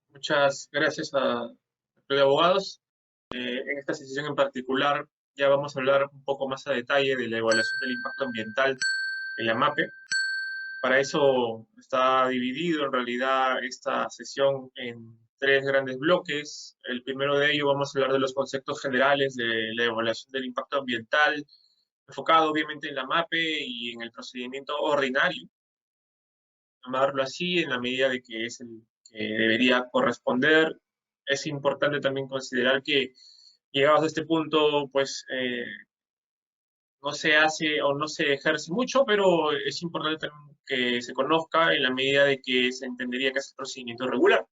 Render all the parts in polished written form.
Muchas gracias al Club de Abogados. En esta sesión en particular ya vamos a hablar un poco más a detalle de la evaluación del impacto ambiental en la MAPE. Para eso está dividido en realidad esta sesión en tres grandes bloques. El primero de ellos vamos a hablar de los conceptos generales de la evaluación del impacto ambiental, enfocado obviamente en la MAPE y en el procedimiento ordinario, llamarlo así, en la medida de que es el que debería corresponder. Es importante también considerar que llegados a este punto, pues no se hace o no se ejerce mucho, pero es importante también que se conozca en la medida de que se entendería que es el procedimiento regular.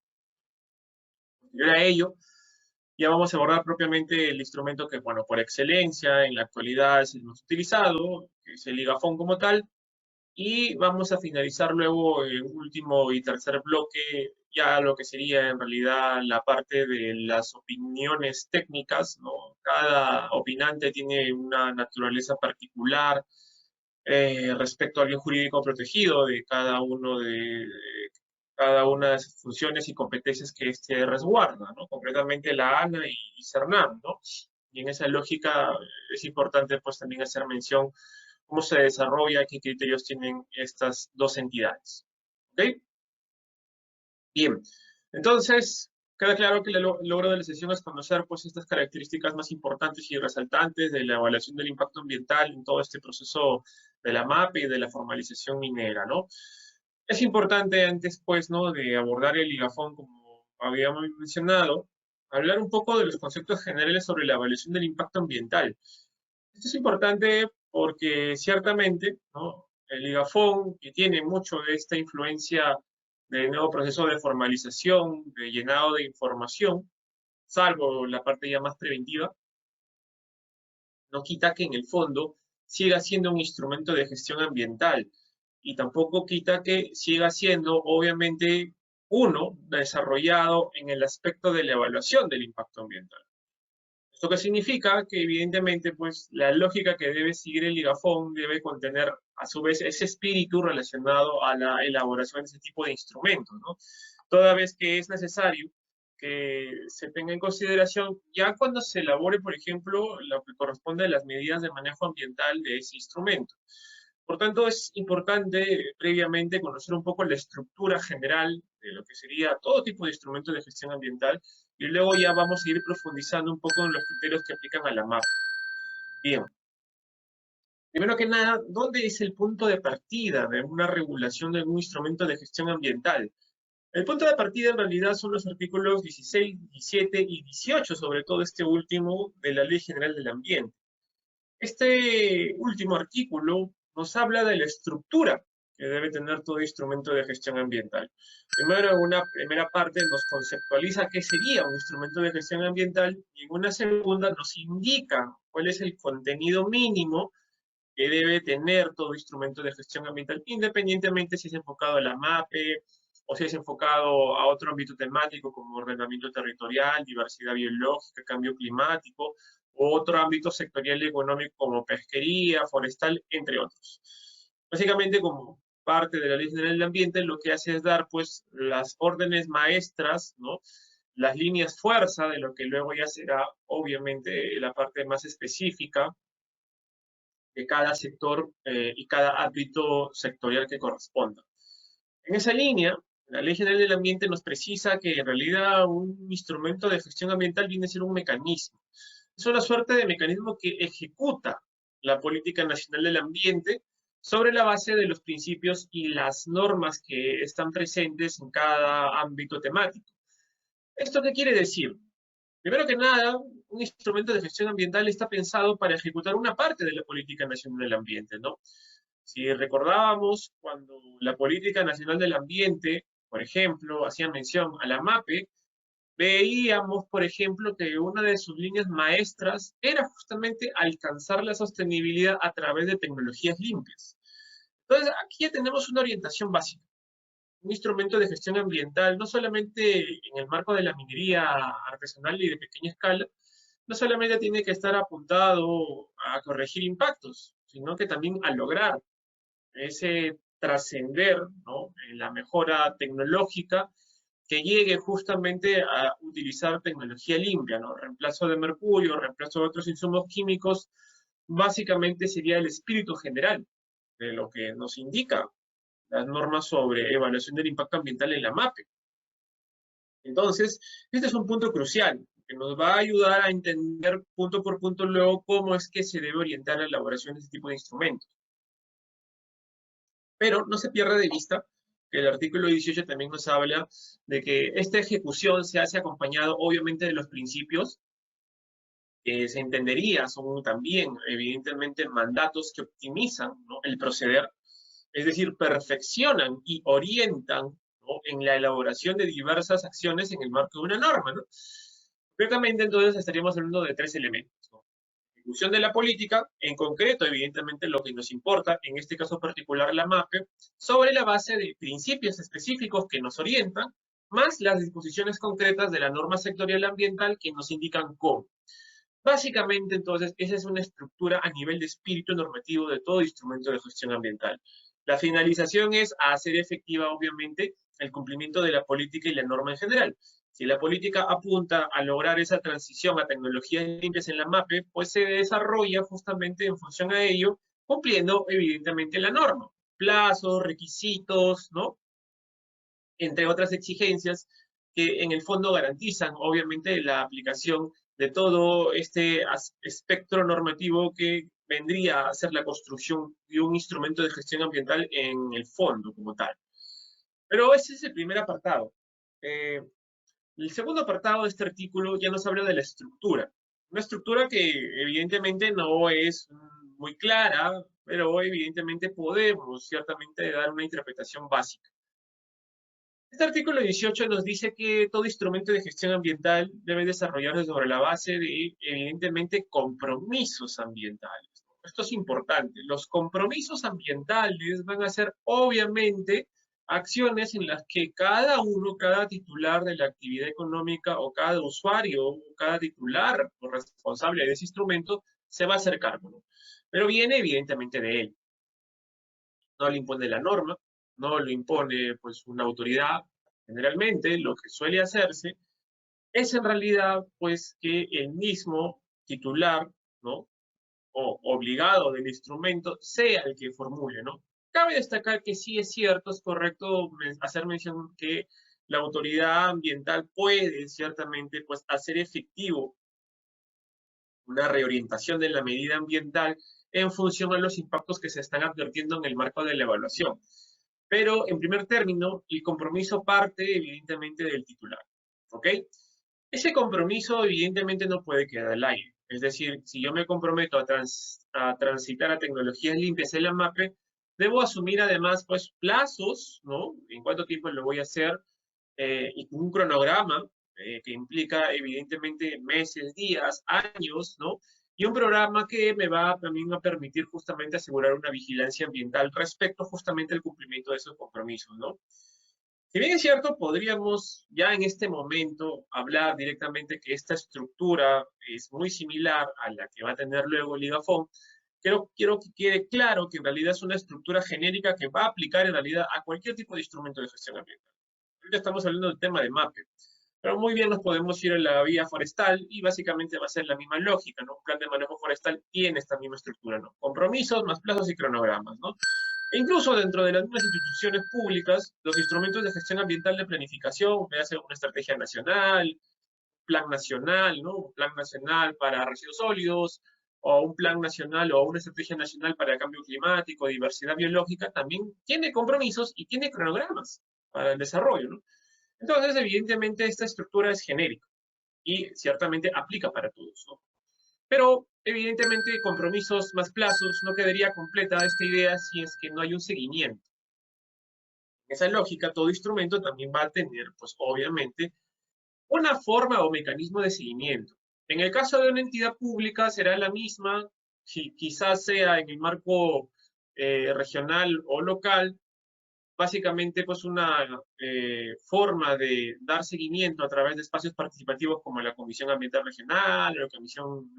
Posterior a ello, ya vamos a abordar propiamente el instrumento que, bueno, por excelencia en la actualidad es el más utilizado, que es el IGAFON como tal. Y vamos a finalizar luego el último y tercer bloque, ya lo que sería en realidad la parte de las opiniones técnicas, ¿no? Cada opinante tiene una naturaleza particular respecto al bien jurídico protegido de cada una de esas funciones y competencias que éste resguarda, ¿no? Concretamente la ANA y CERNAM, ¿no? Y en esa lógica es importante pues también hacer mención cómo se desarrolla, qué criterios tienen estas dos entidades. ¿Ok? Bien, entonces, queda claro que el logro de la sesión es conocer pues, estas características más importantes y resaltantes de la evaluación del impacto ambiental en todo este proceso de la MAPE y de la formalización minera, ¿no? Es importante antes, pues, ¿no? de abordar el IGAFON, como habíamos mencionado, hablar un poco de los conceptos generales sobre la evaluación del impacto ambiental. Esto es importante porque ciertamente, ¿no? El IGAFON, que tiene mucho de esta influencia del nuevo proceso de formalización, de llenado de información, salvo la parte ya más preventiva, no quita que en el fondo siga siendo un instrumento de gestión ambiental y tampoco quita que siga siendo, obviamente, uno desarrollado en el aspecto de la evaluación del impacto ambiental. ¿Esto qué significa? Que evidentemente, pues, la lógica que debe seguir el IGAFON debe contener, a su vez, ese espíritu relacionado a la elaboración de ese tipo de instrumentos, ¿no? Toda vez que es necesario que se tenga en consideración ya cuando se elabore, por ejemplo, lo que corresponde a las medidas de manejo ambiental de ese instrumento. Por tanto, es importante previamente conocer un poco la estructura general de lo que sería todo tipo de instrumentos de gestión ambiental y luego ya vamos a ir profundizando un poco en los criterios que aplican a la MAP. Bien, primero que nada, ¿dónde es el punto de partida de una regulación de un instrumento de gestión ambiental? El punto de partida en realidad son los artículos 16, 17 y 18, sobre todo este último de la Ley General del Ambiente. Este último artículo nos habla de la estructura que debe tener todo instrumento de gestión ambiental. Primero, en una primera parte nos conceptualiza qué sería un instrumento de gestión ambiental y en una segunda nos indica cuál es el contenido mínimo que debe tener todo instrumento de gestión ambiental, independientemente si es enfocado a la MAPE o si es enfocado a otro ámbito temático como ordenamiento territorial, diversidad biológica, cambio climático, o otro ámbito sectorial y económico como pesquería, forestal, entre otros. Básicamente, como parte de la Ley General del Ambiente, lo que hace es dar pues las órdenes maestras, ¿no? Las líneas fuerza de lo que luego ya será obviamente la parte más específica de cada sector y cada ámbito sectorial que corresponda. En esa línea, la Ley General del Ambiente nos precisa que en realidad un instrumento de gestión ambiental viene a ser un mecanismo. Es una suerte de mecanismo que ejecuta la política nacional del ambiente sobre la base de los principios y las normas que están presentes en cada ámbito temático. ¿Esto qué quiere decir? Primero que nada, un instrumento de gestión ambiental está pensado para ejecutar una parte de la política nacional del ambiente, ¿no? Si recordábamos cuando la política nacional del ambiente, por ejemplo, hacía mención a la MAPE, veíamos, por ejemplo, que una de sus líneas maestras era justamente alcanzar la sostenibilidad a través de tecnologías limpias. Entonces, aquí ya tenemos una orientación básica, un instrumento de gestión ambiental, no solamente en el marco de la minería artesanal y de pequeña escala, no solamente tiene que estar apuntado a corregir impactos, sino que también a lograr ese trascender, ¿no? En la mejora tecnológica que llegue justamente a utilizar tecnología limpia, ¿no? Reemplazo de mercurio, reemplazo de otros insumos químicos, básicamente sería el espíritu general de lo que nos indica las normas sobre evaluación del impacto ambiental en la MAPE. Entonces, este es un punto crucial, que nos va a ayudar a entender punto por punto luego cómo es que se debe orientar la elaboración de este tipo de instrumentos. Pero no se pierda de vista que el artículo 18 también nos habla de que esta ejecución se hace acompañado, obviamente, de los principios que se entendería, son también, evidentemente, mandatos que optimizan, ¿no?, el proceder, es decir, perfeccionan y orientan, ¿no?, en la elaboración de diversas acciones en el marco de una norma, ¿no? Concretamente, entonces, estaríamos hablando de tres elementos, ¿no? Ejecución de la política, en concreto, evidentemente, lo que nos importa, en este caso particular, la MAPE, sobre la base de principios específicos que nos orientan, más las disposiciones concretas de la norma sectorial ambiental que nos indican cómo. Básicamente, entonces, esa es una estructura a nivel de espíritu normativo de todo instrumento de gestión ambiental. La finalización es hacer efectiva, obviamente, el cumplimiento de la política y la norma en general. Si la política apunta a lograr esa transición a tecnologías limpias en la MAPE, pues se desarrolla justamente en función a ello, cumpliendo, evidentemente, la norma. Plazos, requisitos, ¿no?, entre otras exigencias que en el fondo garantizan, obviamente, la aplicación de todo este espectro normativo que vendría a ser la construcción de un instrumento de gestión ambiental en el fondo como tal. Pero ese es el primer apartado. El segundo apartado de este artículo ya nos habla de la estructura. Una estructura que evidentemente no es muy clara, pero evidentemente podemos ciertamente dar una interpretación básica. Este artículo 18 nos dice que todo instrumento de gestión ambiental debe desarrollarse sobre la base de, evidentemente, compromisos ambientales. Esto es importante. Los compromisos ambientales van a ser, obviamente, acciones en las que cada uno, cada titular de la actividad económica o cada usuario o cada titular o responsable de ese instrumento se va a hacer cargo, ¿no? Pero viene, evidentemente, de él. No le impone la norma, no lo impone pues una autoridad. Generalmente lo que suele hacerse es en realidad pues que el mismo titular, ¿no?, o obligado del instrumento sea el que formule, ¿no? Cabe destacar que sí es cierto, es correcto hacer mención que la autoridad ambiental puede ciertamente pues hacer efectivo una reorientación de la medida ambiental en función a los impactos que se están advirtiendo en el marco de la evaluación. Pero, en primer término, el compromiso parte evidentemente del titular, ¿ok? Ese compromiso evidentemente no puede quedar al aire. Es decir, si yo me comprometo a transitar a tecnologías limpias en la MAPE, debo asumir además pues plazos, ¿no? En cuánto tiempo lo voy a hacer, y un cronograma que implica evidentemente meses, días, años, ¿no? Y un programa que me va también a permitir justamente asegurar una vigilancia ambiental respecto justamente al cumplimiento de esos compromisos, ¿no? Si bien es cierto, podríamos ya en este momento hablar directamente que esta estructura es muy similar a la que va a tener luego el IGAFON, quiero que quede claro que en realidad es una estructura genérica que va a aplicar en realidad a cualquier tipo de instrumento de gestión ambiental. Ahorita estamos hablando del tema de MAPE, pero muy bien nos podemos ir a la vía forestal y básicamente va a ser la misma lógica, ¿no? Un plan de manejo forestal tiene esta misma estructura, ¿no? Compromisos más plazos y cronogramas, ¿no? E incluso dentro de las mismas instituciones públicas, los instrumentos de gestión ambiental de planificación, me hace una estrategia nacional, plan nacional, ¿no? Un plan nacional para residuos sólidos, o un plan nacional o una estrategia nacional para el cambio climático, diversidad biológica, también tiene compromisos y tiene cronogramas para el desarrollo, ¿no? Entonces, evidentemente, esta estructura es genérica y ciertamente aplica para todos, ¿no? Pero, evidentemente, compromisos más plazos no quedaría completa esta idea si es que no hay un seguimiento. En esa lógica, todo instrumento también va a tener, pues, obviamente, una forma o mecanismo de seguimiento. En el caso de una entidad pública será la misma, si quizás sea en el marco regional o local, básicamente pues una forma de dar seguimiento a través de espacios participativos como la Comisión Ambiental Regional, la Comisión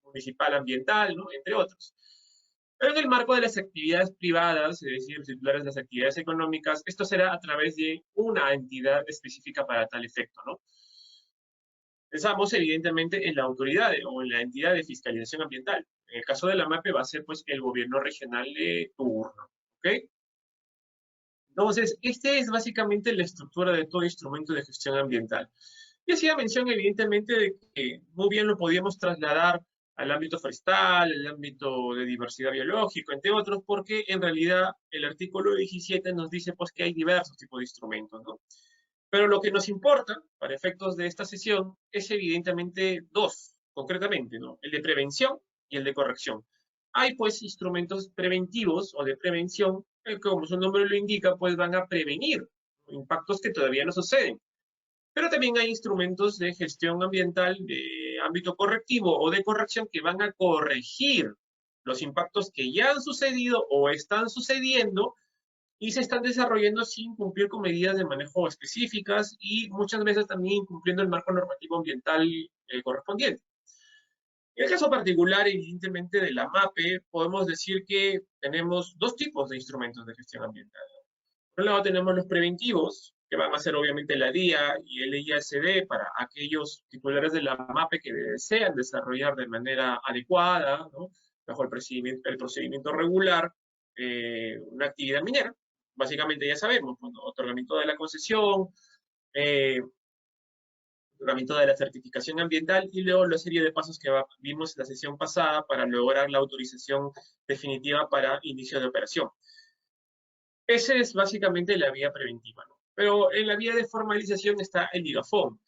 Municipal Ambiental, ¿no?, entre otros. Pero en el marco de las actividades privadas, es decir, titulares de las actividades económicas, esto será a través de una entidad específica para tal efecto, ¿no? Pensamos evidentemente en la autoridad o en la entidad de fiscalización ambiental. En el caso de la MAPE va a ser pues el gobierno regional de turno, ¿ok? Entonces, esta es básicamente la estructura de todo instrumento de gestión ambiental. Y hacía mención, evidentemente, de que muy bien lo podíamos trasladar al ámbito forestal, al ámbito de diversidad biológica, entre otros, porque en realidad el artículo 17 nos dice pues, que hay diversos tipos de instrumentos, ¿no? Pero lo que nos importa, para efectos de esta sesión, es evidentemente dos, concretamente, ¿no? El de prevención y el de corrección. Hay pues instrumentos preventivos o de prevención que, como su nombre lo indica, pues van a prevenir impactos que todavía no suceden. Pero también hay instrumentos de gestión ambiental de ámbito correctivo o de corrección que van a corregir los impactos que ya han sucedido o están sucediendo y se están desarrollando sin cumplir con medidas de manejo específicas y muchas veces también incumpliendo el marco normativo ambiental correspondiente. En el caso particular, evidentemente, de la MAPE, podemos decir que tenemos dos tipos de instrumentos de gestión ambiental. Por un lado tenemos los preventivos, que van a ser obviamente la DIA y el IASD para aquellos titulares de la MAPE que desean desarrollar de manera adecuada, ¿no? Bajo el procedimiento regular, una actividad minera. Básicamente ya sabemos, bueno, otorgamiento de la concesión, eh, otorgamiento de la certificación ambiental y luego la serie de pasos que vimos en la sesión pasada para lograr la autorización definitiva para inicio de operación. Esa es básicamente la vía preventiva, ¿no? Pero en la vía de formalización está el IGAFON.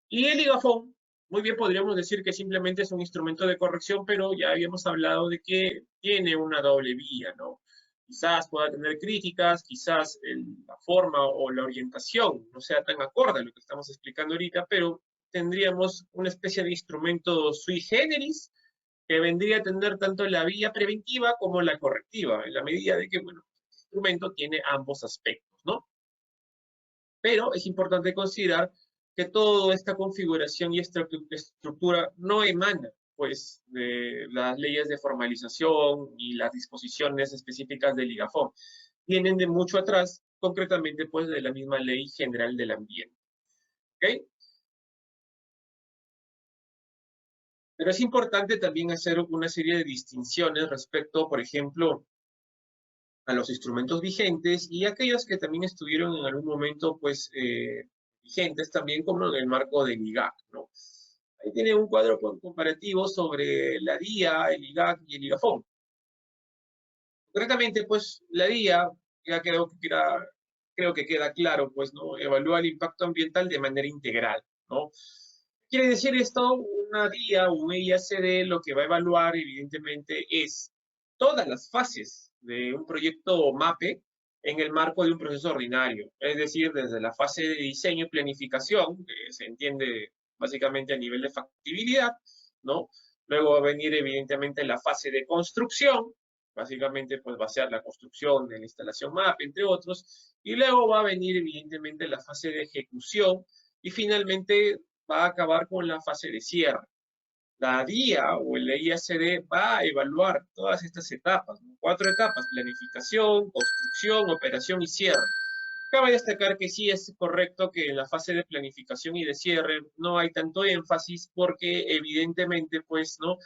Y el IGAFON, muy bien podríamos decir que simplemente es un instrumento de corrección, pero ya habíamos hablado de que tiene una doble vía, ¿no? Quizás pueda tener críticas, quizás la forma o la orientación no sea tan acorde a lo que estamos explicando ahorita, pero tendríamos una especie de instrumento sui generis que vendría a tener tanto la vía preventiva como la correctiva, en la medida de que, bueno, el instrumento tiene ambos aspectos, ¿no? Pero es importante considerar que toda esta configuración y esta estructura no emana, pues, de las leyes de formalización y las disposiciones específicas del IGAFON. Vienen de mucho atrás, concretamente, pues, de la misma Ley General del Ambiente. ¿Ok? Pero es importante también hacer una serie de distinciones respecto, por ejemplo, a los instrumentos vigentes y aquellos que también estuvieron en algún momento, pues, vigentes también como en el marco del IGAC, ¿no? Ahí tiene un cuadro comparativo sobre la DIA, el IGAC y el IGAFON. Concretamente, pues, la DIA, ya creo que queda claro, pues, ¿no? Evalúa el impacto ambiental de manera integral, ¿no? Quiere decir esto, una DIA, un IACD, lo que va a evaluar, evidentemente, es todas las fases de un proyecto MAPE en el marco de un proceso ordinario. Es decir, desde la fase de diseño y planificación, que se entiende básicamente a nivel de factibilidad, ¿no? Luego va a venir, evidentemente, la fase de construcción, básicamente, pues va a ser la construcción de la instalación MAPE, entre otros, y luego va a venir, evidentemente, la fase de ejecución, y finalmente va a acabar con la fase de cierre. La DIA o el IACD va a evaluar todas estas etapas, ¿no? 4 etapas: planificación, construcción, operación y cierre. Cabe destacar que sí es correcto que en la fase de planificación y de cierre no hay tanto énfasis porque evidentemente pues no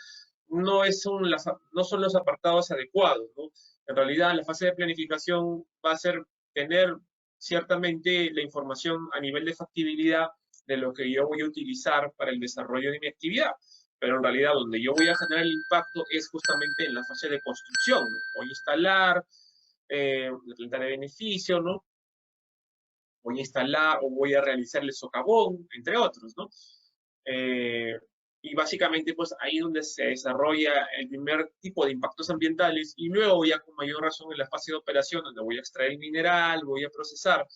son los apartados adecuados, ¿no? En realidad la fase de planificación va a ser tener ciertamente la información a nivel de factibilidad de lo que yo voy a utilizar para el desarrollo de mi actividad. Pero en realidad donde yo voy a generar el impacto es justamente en la fase de construcción, ¿no? Voy a instalar la planta de beneficio, ¿no? Voy a instalar o voy a realizar el socavón, entre otros, ¿no? Y básicamente, pues ahí es donde se desarrolla el primer tipo de impactos ambientales y luego ya con mayor razón en la fase de operación, donde voy a extraer el mineral, voy a procesar,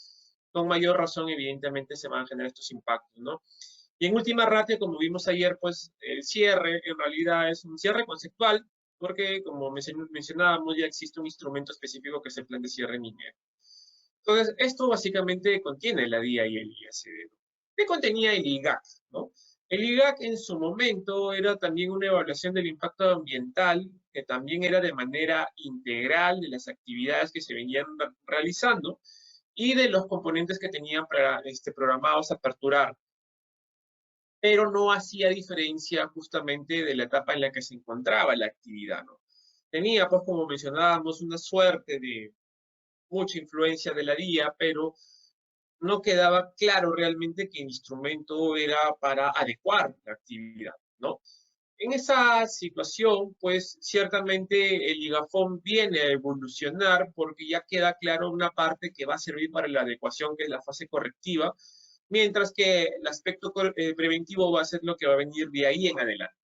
con mayor razón evidentemente se van a generar estos impactos, ¿no? Y en última ratio, como vimos ayer, pues el cierre en realidad es un cierre conceptual, porque como mencionábamos, ya existe un instrumento específico que es el plan de cierre minero. Entonces, esto básicamente contiene la DIA y el IACD. ¿Qué contenía el IGAC? ¿No? El IGAC en su momento era también una evaluación del impacto ambiental que también era de manera integral de las actividades que se venían realizando y de los componentes que tenían programados aperturar, pero no hacía diferencia justamente de la etapa en la que se encontraba la actividad, ¿no? Tenía, pues, como mencionábamos, una suerte de mucha influencia de la DIA, pero no quedaba claro realmente que el instrumento era para adecuar la actividad, ¿no? En esa situación, pues ciertamente el ligafón viene a evolucionar porque ya queda claro una parte que va a servir para la adecuación, que es la fase correctiva, mientras que el aspecto preventivo va a ser lo que va a venir de ahí en adelante,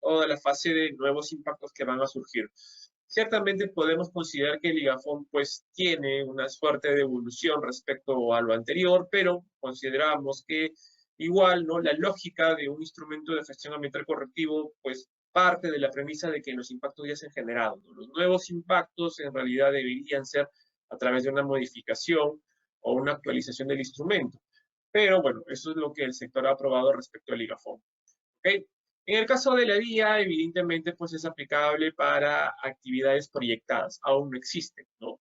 toda la fase de nuevos impactos que van a surgir. Ciertamente podemos considerar que el ligafón pues tiene una suerte de evolución respecto a lo anterior, pero consideramos que igual, ¿no? La lógica de un instrumento de gestión ambiental correctivo pues parte de la premisa de que los impactos ya se han generado, ¿no? Los nuevos impactos en realidad deberían ser a través de una modificación o una actualización del instrumento. Pero bueno, eso es lo que el sector ha aprobado respecto al ligafón. ¿Okay? En el caso de la vía, evidentemente, pues es aplicable para actividades proyectadas, aún no existen, ¿no?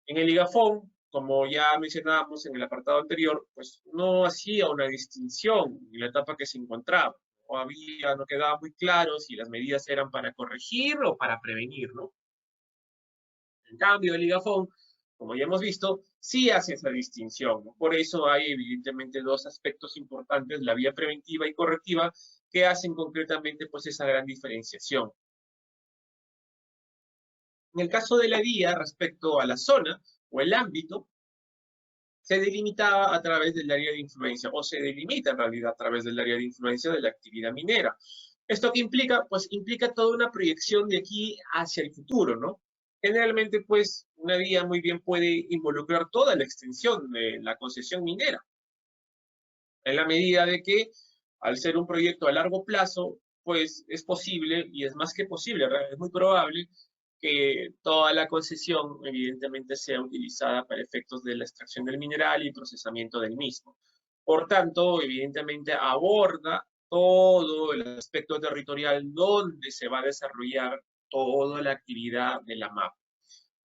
En el ligafón, como ya mencionábamos en el apartado anterior, pues no hacía una distinción en la etapa que se encontraba. No quedaba muy claro si las medidas eran para corregir o para prevenir, ¿no? En cambio, el ligafón, como ya hemos visto, sí hace esa distinción, ¿no? Por eso hay evidentemente dos aspectos importantes, la vía preventiva y correctiva, que hacen concretamente pues esa gran diferenciación. En el caso de la vía, respecto a la zona o el ámbito, se delimitaba a través del área de influencia, o se delimita en realidad a través del área de influencia de la actividad minera. ¿Esto qué implica? Pues implica toda una proyección de aquí hacia el futuro, ¿no? Generalmente, pues, una vía muy bien puede involucrar toda la extensión de la concesión minera, en la medida de que, al ser un proyecto a largo plazo, pues es posible, y es más que posible, es muy probable, que toda la concesión evidentemente sea utilizada para efectos de la extracción del mineral y procesamiento del mismo. Por tanto, evidentemente aborda todo el aspecto territorial donde se va a desarrollar toda la actividad de la MAP.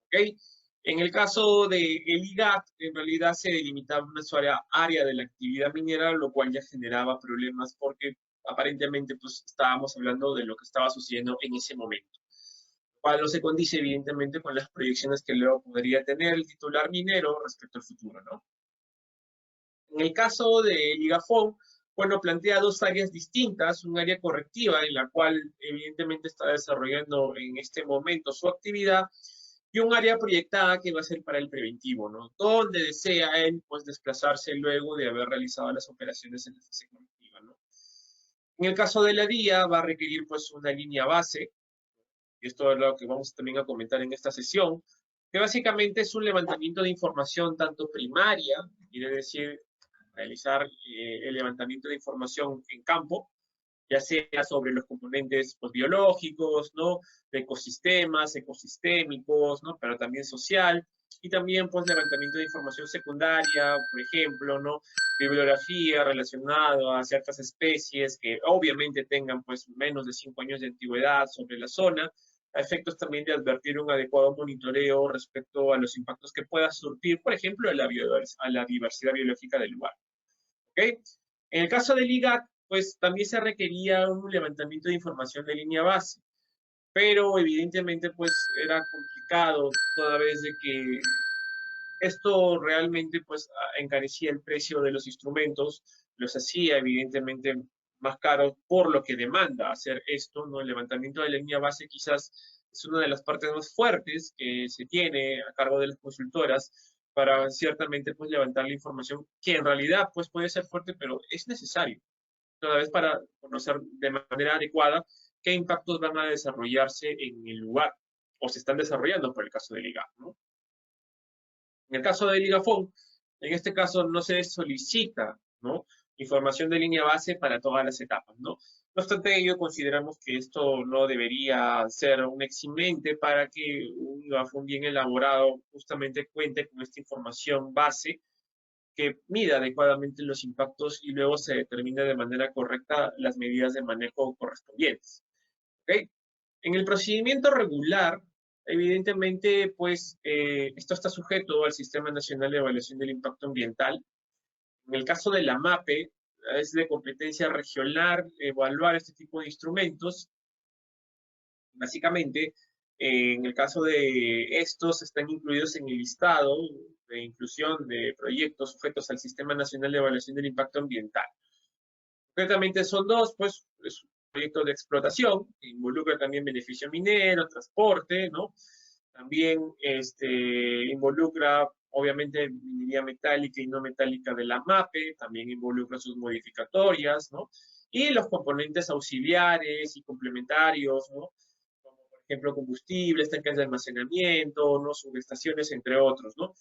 ¿Okay? En el caso del IGAT, en realidad se delimitaba una sola área de la actividad minera, lo cual ya generaba problemas porque aparentemente pues, estábamos hablando de lo que estaba sucediendo en ese momento. Cual no se condice evidentemente con las proyecciones que luego podría tener el titular minero respecto al futuro, ¿no? En el caso de Ligafón, bueno, plantea dos áreas distintas, un área correctiva en la cual evidentemente está desarrollando en este momento su actividad y un área proyectada que va a ser para el preventivo, ¿no? Donde desea él, pues, desplazarse luego de haber realizado las operaciones en la fase correctiva, ¿no? En el caso de la DIA va a requerir, pues, una línea base, y esto es lo que vamos también a comentar en esta sesión, que básicamente es un levantamiento de información tanto primaria, quiere decir, realizar el levantamiento de información en campo, ya sea sobre los componentes pues, biológicos, ¿no? De ecosistemas, ecosistémicos, ¿no? Pero también social, y también pues levantamiento de información secundaria, por ejemplo, ¿no? Bibliografía relacionada a ciertas especies que obviamente tengan pues menos de 5 años de antigüedad sobre la zona, a efectos también de advertir un adecuado monitoreo respecto a los impactos que pueda surtir, por ejemplo, a la diversidad biológica del lugar. ¿Okay? En el caso del IGAC, pues también se requería un levantamiento de información de línea base, pero evidentemente pues era complicado toda vez de que esto realmente pues encarecía el precio de los instrumentos, los hacía evidentemente más caros por lo que demanda hacer esto, ¿no? El levantamiento de la línea base quizás es una de las partes más fuertes que se tiene a cargo de las consultoras para ciertamente pues levantar la información que en realidad pues puede ser fuerte, pero es necesario, toda vez para conocer de manera adecuada qué impactos van a desarrollarse en el lugar o se están desarrollando por el caso del IGA, ¿no? En el caso del Ligafón, en este caso no se solicita, ¿no? Información de línea base para todas las etapas, ¿no? No obstante ello, consideramos que esto no debería ser un eximente para que un Ligafón bien elaborado justamente cuente con esta información base que mida adecuadamente los impactos y luego se determine de manera correcta las medidas de manejo correspondientes. ¿Ok? En el procedimiento regular, evidentemente, pues, esto está sujeto al Sistema Nacional de Evaluación del Impacto Ambiental. En el caso de la MAPE, es de competencia regional evaluar este tipo de instrumentos. Básicamente, en el caso de estos, están incluidos en el listado de inclusión de proyectos sujetos al Sistema Nacional de Evaluación del Impacto Ambiental. Concretamente son dos, pues, es un proyecto de explotación, que involucra también beneficio minero, transporte, ¿no? También involucra, obviamente, minería metálica y no metálica de la MAPE, también involucra sus modificatorias, ¿no? Y los componentes auxiliares y complementarios, ¿no? Como, por ejemplo, combustibles, tanques de almacenamiento, ¿no? Subestaciones, entre otros, ¿no?